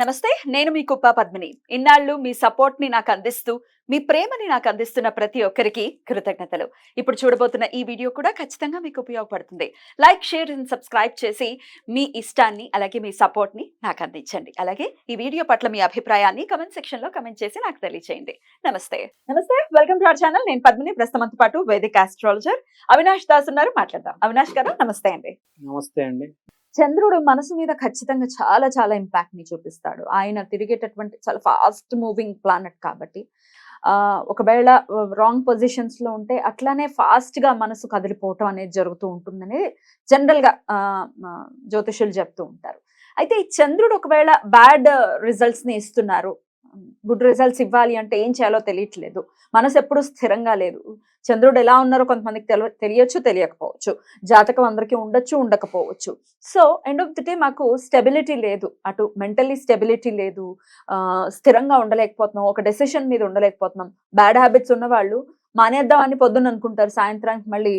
నమస్తే, నేను మీ కుప్ప పద్మిని. ఇన్నాళ్ళు మీ సపోర్ట్‌ని నాకందిస్తూ, మీ ప్రేమని నాకందిస్తున్న ప్రతి ఒక్కరికి కృతజ్ఞతలు. ఇప్పుడు చూడబోతున్న ఈ వీడియో కూడా ఖచ్చితంగా మీకు ఉపయోగపడుతుంది. లైక్, షేర్ అండ్ సబ్స్క్రైబ్ చేసి మీ ఇష్టాన్ని, అలాగే మీ సపోర్ట్‌ని నాకందించండి. అలాగే ఈ వీడియో పట్ల మీ అభిప్రాయాన్ని కామెంట్ సెక్షన్‌లో కామెంట్ చేసి నాకు తెలియజేయండి. నమస్తే. నమస్తే. Welcome to our channel. నేను పద్మిని. ప్రస్తుతంతో పాటు వేదిక్ ఆస్ట్రాలజర్ అవినాష్ దాస్ ఉన్నారు. మాట్లాడదాం. అవినాష్ గారు నమస్తే అండి. నమస్తే అండి. చంద్రుడు మనసు మీద ఖచ్చితంగా చాలా చాలా ఇంపాక్ట్ ని చూపిస్తాడు. ఆయన తిరిగేటటువంటి చాలా ఫాస్ట్ మూవింగ్ ప్లానెట్ కాబట్టి ఒకవేళ రాంగ్ పొజిషన్స్ లో ఉంటే అట్లానే ఫాస్ట్ గా మనసు కదిలిపోవటం అనేది జరుగుతూ ఉంటుందని జనరల్ గా జ్యోతిషులు చెప్తూ ఉంటారు. అయితే ఈ చంద్రుడు ఒకవేళ బ్యాడ్ రిజల్ట్స్ ని ఇస్తున్నారు, గుడ్ రిజల్ట్స్ ఇవ్వాలి అంటే ఏం చేయాలో తెలియట్లేదు, మనసు ఎప్పుడు స్థిరంగా లేదు. చంద్రుడు ఎలా ఉన్నారో కొంతమందికి తెలియచ్చు, తెలియకపోవచ్చు. జాతకం అందరికీ ఉండొచ్చు, ఉండకపోవచ్చు. So end of the day మాకు స్టెబిలిటీ లేదు, అటు మెంటలీ స్టెబిలిటీ లేదు, స్థిరంగా ఉండలేకపోతున్నాం, ఒక డెసిషన్ మీద ఉండలేకపోతున్నాం. బ్యాడ్ హ్యాబిట్స్ ఉన్న వాళ్ళు మానేద్దాం అని పొద్దున్న అనుకుంటారు, సాయంత్రానికి మళ్ళీ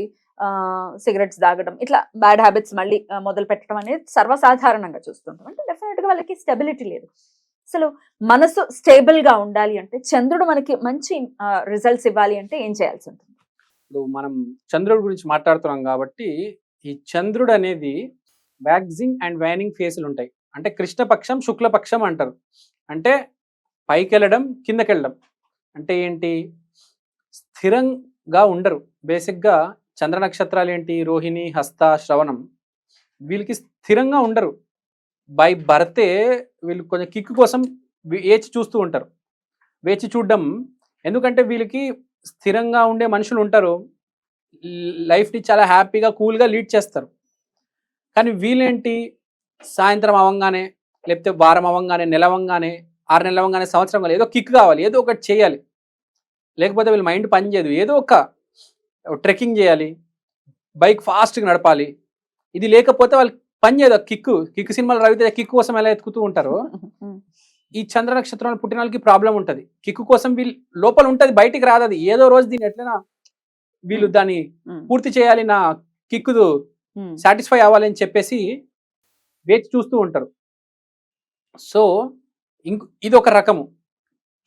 సిగరెట్స్ తాగడం, ఇట్లా బ్యాడ్ హ్యాబిట్స్ మళ్ళీ మొదలు పెట్టడం అనేది సర్వసాధారణంగా చూస్తుంటాం. అంటే డెఫినెట్ గా వాళ్ళకి స్టెబిలిటీ లేదు. అసలు మనసు స్టేబుల్ గా ఉండాలి అంటే, చంద్రుడు మనకి మంచి రిజల్ట్స్ ఇవ్వాలి అంటే ఏం చేయాల్సి ఉంటుంది? ఇప్పుడు మనం చంద్రుడి గురించి మాట్లాడుతున్నాం కాబట్టి, ఈ చంద్రుడు అనేది వ్యాక్సింగ్ అండ్ వ్యానింగ్ ఫేసులు ఉంటాయి. అంటే కృష్ణపక్షం, శుక్లపక్షం అంటారు. అంటే పైకి వెళ్ళడం, కిందకి వెళ్ళడం. అంటే ఏంటి? స్థిరంగా ఉండరు. బేసిక్గా చంద్ర నక్షత్రాలు ఏంటి? రోహిణి, హస్త, శ్రవణం. వీళ్ళకి స్థిరంగా ఉండరు. బై బర్తే వీళ్ళు కొంచెం కిక్ కోసం వేచి చూస్తూ ఉంటారు. వేచి చూడడం ఎందుకంటే వీళ్ళకి స్థిరంగా ఉండే మనుషులు ఉంటారు, లైఫ్ని చాలా హ్యాపీగా కూల్గా లీడ్ చేస్తారు. కానీ వీళ్ళేంటి, సాయంత్రం అవ్వంగానే, లేకపోతే వారం అవ్వంగానే, నెల అవ్వంగానే, 6 నెలలు అవ్వంగానే, సంవత్సరం కావాలి, ఏదో కిక్ కావాలి, ఏదో ఒకటి చేయాలి. లేకపోతే వీళ్ళ మైండ్ పనిచేయదు. ఏదో ఒక ట్రెక్కింగ్ చేయాలి, బైక్ ఫాస్ట్గా నడపాలి. ఇది లేకపోతే వాళ్ళకి పని చేయదు. కిక్ సినిమాలు రవితే కిక్ కోసం ఎలా ఎత్తుకుతూ ఉంటారో, ఈ చంద్ర నక్షత్రంలో పుట్టిన వాళ్ళకి ప్రాబ్లం ఉంటుంది. కిక్కు కోసం వీళ్ళు లోపల ఉంటుంది, బయటికి రాదు. అది ఏదో రోజు దీన్ని ఎట్లైనా వీళ్ళు దాన్ని పూర్తి చేయాలి, నా కిక్కు సాటిస్ఫై అవ్వాలని చెప్పేసి వేచి చూస్తూ ఉంటారు. సో ఇది ఒక రకము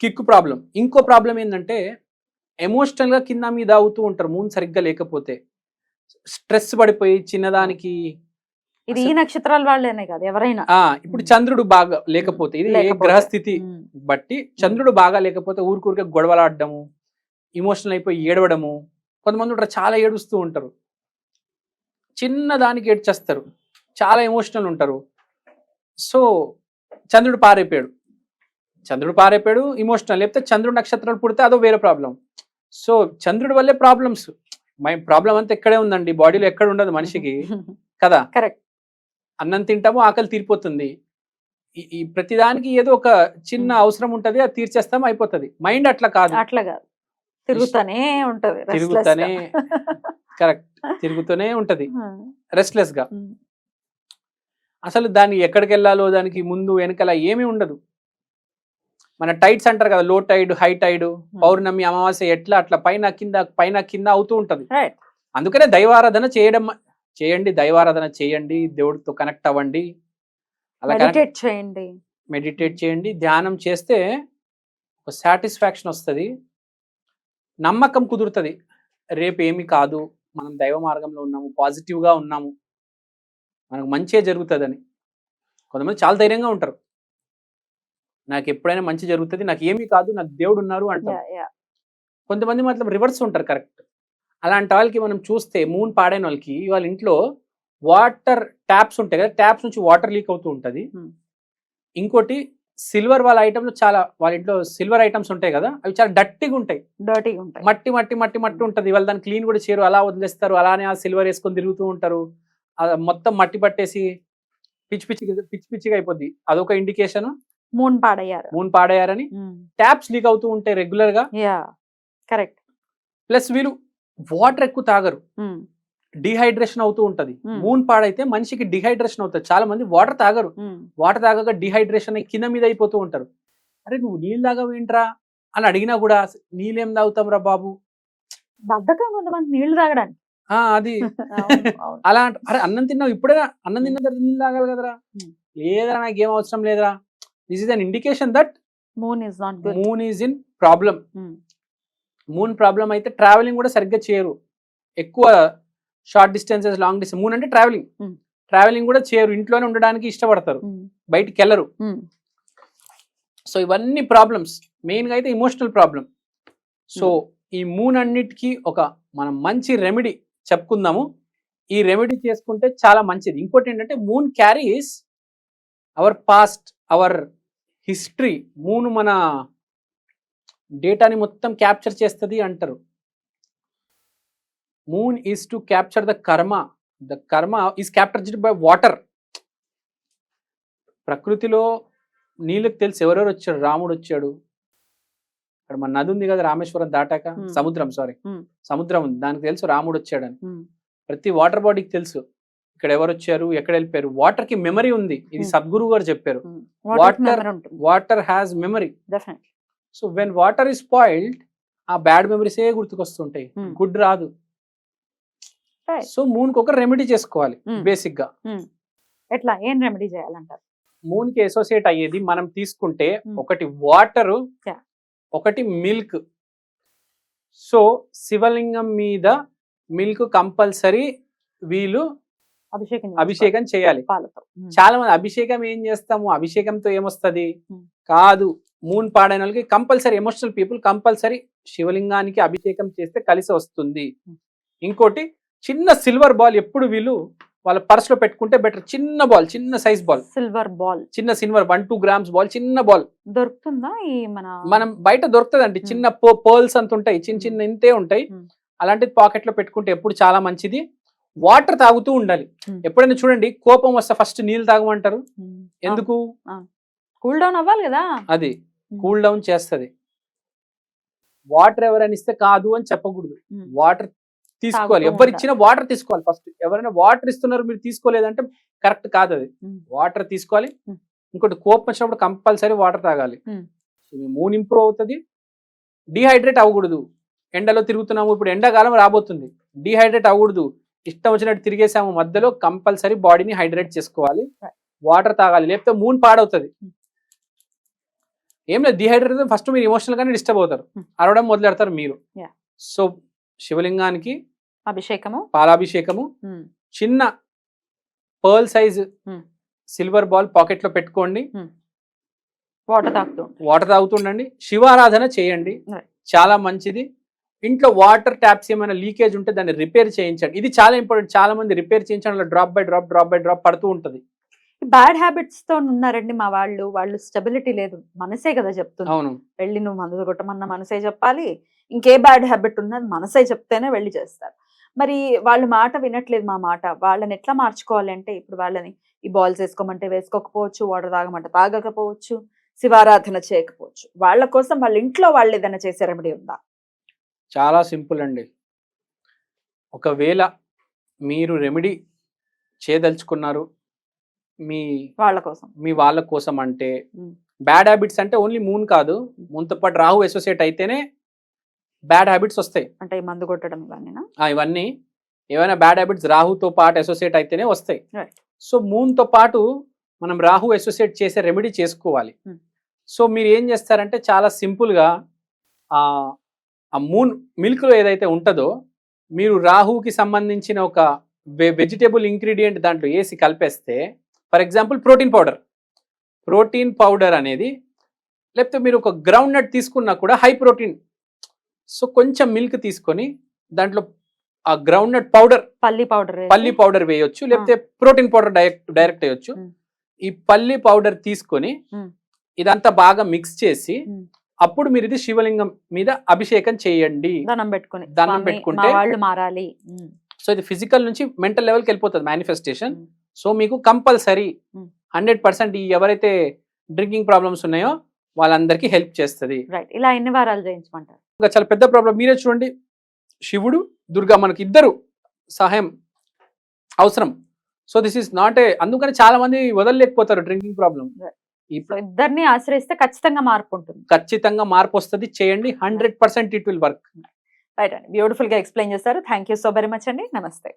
కిక్కు ప్రాబ్లం. ఇంకో ప్రాబ్లం ఏంటంటే, ఎమోషనల్గా కింద మీద అవుతూ ఉంటారు మూన్ సరిగ్గా లేకపోతే. స్ట్రెస్ పడిపోయి చిన్నదానికి. ఇది ఈ నక్షత్రాల వాళ్ళేనే కాదు, ఎవరైనా. ఇప్పుడు చంద్రుడు బాగా లేకపోతే, ఇది ఏ గ్రహస్థితి బట్టి చంద్రుడు బాగా లేకపోతే ఊరికూరికే గొడవలాడడము, ఇమోషనల్ అయిపోయి ఏడవడము. కొంతమంది ఉంటారు చాలా ఏడుస్తూ ఉంటారు, చిన్నదానికి ఏడ్చేస్తారు, చాలా ఎమోషనల్ ఉంటారు. సో చంద్రుడు పారైపోయాడు ఇమోషనల్. లేకపోతే చంద్రుడు నక్షత్రాలు పుడితే అదో వేరే ప్రాబ్లం. సో చంద్రుడి వల్లే ప్రాబ్లమ్స్. ప్రాబ్లం అంతా ఎక్కడే ఉందండి, బాడీలో ఎక్కడ ఉండదు మనిషికి కదా. కరెక్ట్. అన్నం తింటాము, ఆకలి తీరిపోతుంది. ఈ ప్రతిదానికి ఏదో ఒక చిన్న అవసరం ఉంటది, అది తీర్చేస్తాం, అయిపోతుంది. మైండ్ అట్లా కాదు, తిరుగుతూనే ఉంటది, కరెక్ట్, తిరుగుతూనే ఉంటది రెస్ట్లెస్ గా. అసలు దాన్ని ఎక్కడికి వెళ్ళాలో దానికి ముందు వెనకాల ఏమీ ఉండదు. మన టైడ్స్ అంటారు కదా, లో టైడ్, హై టైడ్, పౌర్ణమి, అమావాస్య, ఎట్లా అట్లా పైన కింద అవుతూ ఉంటది. అందుకనే దైవారాధన చేయండి, దైవారాధన చేయండి, దేవుడితో కనెక్ట్ అవ్వండి, అలా మెడిటేట్ చేయండి. ధ్యానం చేస్తే ఒక సాటిస్ఫాక్షన్ వస్తుంది, నమ్మకం కుదురుతుంది. రేపు ఏమి కాదు, మనం దైవ మార్గంలో ఉన్నాము, పాజిటివ్గా ఉన్నాము, మనకు మంచిగా జరుగుతుందని. కొంతమంది చాలా ధైర్యంగా ఉంటారు, నాకు ఎప్పుడైనా మంచి జరుగుతుంది, నాకు ఏమీ కాదు, నాకు దేవుడు ఉన్నారు అంటారు. కొంతమంది మాత్రం రివర్స్ ఉంటారు. కరెక్ట్. అలాంటి వాళ్ళకి మనం చూస్తే, మూన్ పాడైన వాళ్ళకి వాళ్ళ ఇంట్లో వాటర్ ట్యాప్స్ ఉంటాయి కదా, ట్యాప్స్ నుంచి వాటర్ లీక్ అవుతూ ఉంటుంది. ఇంకోటి సిల్వర్ వాళ్ళ ఐటమ్లో చాలా, వాళ్ళ ఇంట్లో సిల్వర్ ఐటమ్స్ ఉంటాయి కదా, అవి చాలా డర్టీగా ఉంటాయి, మట్టి మట్టి మట్టి మట్టి ఉంటుంది. వాళ్ళు దాన్ని క్లీన్ కూడా చేయరు, అలా వదిలేస్తారు, అలానే ఆ సిల్వర్ వేసుకొని తిరుగుతూ ఉంటారు. మొత్తం మట్టి పట్టేసి పిచ్చిగా అయిపోద్ది. అదొక ఇండికేషన్ మూన్ పాడయ్యారని. ట్యాప్స్ లీక్ అవుతూ ఉంటాయి రెగ్యులర్ గా. కరెక్ట్. ప్లస్ వీళ్ళు వాటర్ ఎక్కువ తాగరు, డిహైడ్రేషన్ అవుతూ ఉంటది. మూన్ పాడైతే మనిషికి డిహైడ్రేషన్ అవుతుంది. చాలా మంది వాటర్ తాగరు, వాటర్ తాగక డిహైడ్రేషన్ కింద మీద అయిపోతూ ఉంటారు. అరే నువ్వు నీళ్ళు తాగవేంట్రా అని అడిగినా కూడా, నీళ్ళేం తాగుతాం రా బాబు, బద్ధకం కొంతమంది నీళ్లు తాగడానికి. అది అలా అరే అన్నం తిన్నావు, ఇప్పుడే అన్నం తిన్న తర్వాత నీళ్ళు తాగాలి కదరా, లేదరా నాకేం అవసరం లేదురా, this is an indication that moon is not good. Moon is in problem. Moon problem అయితే ట్రావెలింగ్ కూడా సరిగ్గా చేయరు, ఎక్కువ short distances, long distance. Moon అంటే ట్రావెలింగ్ కూడా చేయరు, ఇంట్లోనే ఉండడానికి ఇష్టపడతారు, బయటికి వెళ్ళరు. సో ఇవన్నీ ప్రాబ్లమ్స్, మెయిన్గా అయితే ఇమోషనల్ ప్రాబ్లం. సో ఈ మూన్ అన్నిటికీ ఒక మనం మంచి రెమెడీ చెప్పుకుందాము. ఈ రెమెడీ చేసుకుంటే చాలా మంచిది. ఇంకోటి ఏంటంటే moon carries our past, our history. Moon మన డేటాని మొత్తం క్యాప్చర్ చేస్తుంది అంటారు. Moon is to capture the కర్మ. ద కర్మ ఈజ్ క్యాప్చర్డ్ బై వాటర్. ప్రకృతిలో నీళ్ళకి తెలుసు ఎవరెవరు వచ్చాడు. రాముడు వచ్చాడు, అక్కడ మన నది ఉంది కదా రామేశ్వరం దాటాక, సముద్రం ఉంది, దానికి తెలుసు రాముడు వచ్చాడని. ప్రతి వాటర్ బాడీకి తెలుసు ఇక్కడ ఎవరు వచ్చారు, ఎక్కడ వెళ్ళిపోయారు. వాటర్ కి మెమరీ ఉంది, ఇది సద్గురు గారు చెప్పారు. Water has memory. So when water is spoiled, ఆ బ్యాడ్ మెమరీసే గుర్తుకొస్తుంటాయి, గుడ్ రాదు. సో మూన్ కి ఒక రెమెడీ చేసుకోవాలి బేసిక్ గా. ఎట్లా, ఏం రెమెడీ చేయాలంటారు? మూన్ కి అసోసియేట్ అయ్యేది మనం తీసుకుంటే ఒకటి వాటర్, ఒకటి మిల్క్. సో శివలింగం మీద మిల్క్ కంపల్సరీ వీళ్ళు అభిషేకం చేయాలి. చాలా మంది అభిషేకం ఏం చేస్తాము, అభిషేకంతో ఏమొస్తుంది కాదు. మూన్ పాడైన వాళ్ళకి కంపల్సరీ, ఎమోషనల్ పీపుల్ కంపల్సరీ శివలింగానికి అభిషేకం చేస్తే కలిసి వస్తుంది. ఇంకోటి చిన్న సిల్వర్ బాల్ ఎప్పుడు వీళ్ళు వాళ్ళ పర్స్ లో పెట్టుకుంటే బెటర్. చిన్న బాల్, చిన్న సైజ్ బాల్, సిల్వర్ బాల్, చిన్న సిల్వర్ 1-2 grams బాల్, చిన్న బాల్ దొరుకుతుందా? ఈ మనం బయట దొరుకుతుందండి. చిన్న పర్ల్స్ అంత ఉంటాయి, చిన్న ఇంతే ఉంటాయి. అలాంటిది పాకెట్ లో పెట్టుకుంటే ఎప్పుడు చాలా మంచిది. వాటర్ తాగుతూ ఉండాలి. ఎప్పుడైనా చూడండి కోపం వస్తే ఫస్ట్ నీళ్ళు తాగమంటారు, ఎందుకు? కూల్ డౌన్ అవ్వాలి కదా. అది కూల్ డౌన్ చేస్తుంది. వాటర్ ఎవరైనా ఇస్తే కాదు అని చెప్పకూడదు, వాటర్ తీసుకోవాలి. ఎవరిచ్చినా వాటర్ తీసుకోవాలి ఫస్ట్. ఎవరైనా వాటర్ ఇస్తున్నారు మీరు తీసుకోలేదంటే కరెక్ట్ కాదు, అది వాటర్ తీసుకోవాలి. ఇంకోటి కోపం వచ్చినప్పుడు కంపల్సరీ వాటర్ తాగాలి. మూన్ ఇంప్రూవ్ అవుతుంది. డిహైడ్రేట్ అవ్వకూడదు. ఎండలో తిరుగుతున్నాము, ఇప్పుడు ఎండాకాలం రాబోతుంది, డిహైడ్రేట్ అవ్వకూడదు. ఇష్టం వచ్చినట్టు తిరిగేసాము, మధ్యలో కంపల్సరీ బాడీని హైడ్రేట్ చేసుకోవాలి, వాటర్ తాగాలి, లేకపోతే మూన్ పాడవుతుంది. ఏం లేదు, డిహైడ్రేట్ ఫస్ట్ మీరు ఎమోషనల్ గానే డిస్టర్బ్ అవుతారు, అరవడం మొదలెడతారు మీరు. సో శివలింగానికి అభిషేకము, పాలాభిషేకము, చిన్న pearl size silver ball pocket లో పెట్టుకోండి, వాటర్ తాగుతుండండి, శివారాధన చేయండి, చాలా మంచిది. ఇంట్లో వాటర్ ట్యాప్స్ ఏమైనా లీకేజ్ ఉంటే దాన్ని రిపేర్ చేయించండి. ఇది చాలా ఇంపార్టెంట్. చాలా మంది రిపేర్ చేయించడం డ్రాప్ బై డ్రాప్ పడుతూ ఉంటుంది. బ్యాడ్ హ్యాబిట్స్ తో ఉన్నారండి మా వాళ్ళు స్టెబిలిటీ లేదు, మనసే కదా చెప్తుంది. అవును, వెళ్ళి నువ్వు మందు కొట్టమన్న మనసే చెప్పాలి, ఇంకే బ్యాడ్ హ్యాబిట్ ఉన్నది మనసే చెప్తేనే వెళ్ళి చేస్తారు. మరి వాళ్ళు మాట వినట్లేదు మా మాట. వాళ్ళని ఎట్లా మార్చుకోవాలి అంటే, ఇప్పుడు వాళ్ళని ఈ బాల్స్ వేసుకోమంటే వేసుకోకపోవచ్చు, వాటర్ తాగమంటే తాగకపోవచ్చు, శివారాధన చేయకపోవచ్చు. వాళ్ళ కోసం వాళ్ళ ఇంట్లో వాళ్ళు ఏదైనా చేసే రెమెడీ ఉందా? చాలా సింపుల్ అండి. ఒకవేళ మీరు రెమెడీ చేయదలుచుకున్నారు మీ వాళ్ళ కోసం అంటే, బ్యాడ్ హ్యాబిట్స్ అంటే ఓన్లీ మూన్ కాదు, మూన్తో పాటు రాహు అసోసియేట్ అయితేనే బ్యాడ్ హ్యాబిట్స్ వస్తాయి. అంటే మందు కొట్టడం ఇవన్నీ ఏమైనా బ్యాడ్ హ్యాబిట్స్ రాహుతో పాటు అసోసియేట్ అయితేనే వస్తాయి. సో మూన్తో పాటు మనం రాహు అసోసియేట్ చేసే రెమెడీ చేసుకోవాలి. సో మీరు ఏం చేస్తారంటే, చాలా సింపుల్గా ఆ మూన్ మిల్క్లో ఏదైతే ఉంటుందో, మీరు రాహుకి సంబంధించిన ఒక వెజిటేబుల్ ఇంగ్రీడియంట్ దాంట్లో వేసి కలిపేస్తే, ఫర్ ఎగ్జాంపుల్ ప్రోటీన్ పౌడర్ అనేది, లేకపోతే మీరు ఒక గ్రౌండ్ నట్ తీసుకున్నా కూడా హై ప్రోటీన్. సో కొంచెం మిల్క్ తీసుకొని దాంట్లో ఆ గ్రౌండ్ నట్ పౌడర్, పల్లి పౌడర్ వేయొచ్చు, లేకపోతే ప్రోటీన్ పౌడర్ డైరెక్ట్ వేయొచ్చు. ఈ పల్లి పౌడర్ తీసుకొని ఇదంతా బాగా మిక్స్ చేసి అప్పుడు మీరు ఇది శివలింగం మీద అభిషేకం చేయండి, దండం పెట్టుకుంటే వాళ్ళు మారాలి. సో ఇది ఫిజికల్ నుంచి మెంటల్ లెవెల్కి వెళ్ళిపోతుంది మేనిఫెస్టేషన్. సో మీకు కంపల్సరీ 100% ఈ ఎవరైతే డ్రింకింగ్ ప్రాబ్లమ్స్ ఉన్నాయో వాళ్ళందరికీ హెల్ప్ చేస్తుంది. ఇలా ఎన్ని వారాలు చేయించమంటారు? ఇంకా చాలా పెద్ద ప్రాబ్లం, మీరే చూడండి, శివుడు దుర్గా మనకి ఇద్దరు సహాయం అవసరం. సో దిస్ ఈస్ నాట్ అందుకని చాలా మంది వదలలేకపోతారు డ్రింకింగ్ ప్రాబ్లం. ఇద్దరిని ఆశ్రయిస్తే ఖచ్చితంగా మార్పు ఉంటుంది, ఖచ్చితంగా మార్పు వస్తుంది. చేయండి, 100% ఇట్ విల్ వర్క్. రైట్ అండి, బ్యూటిఫుల్ గా ఎక్స్ప్లెయిన్ చేస్తారు. Thank you so very much అండి. నమస్తే.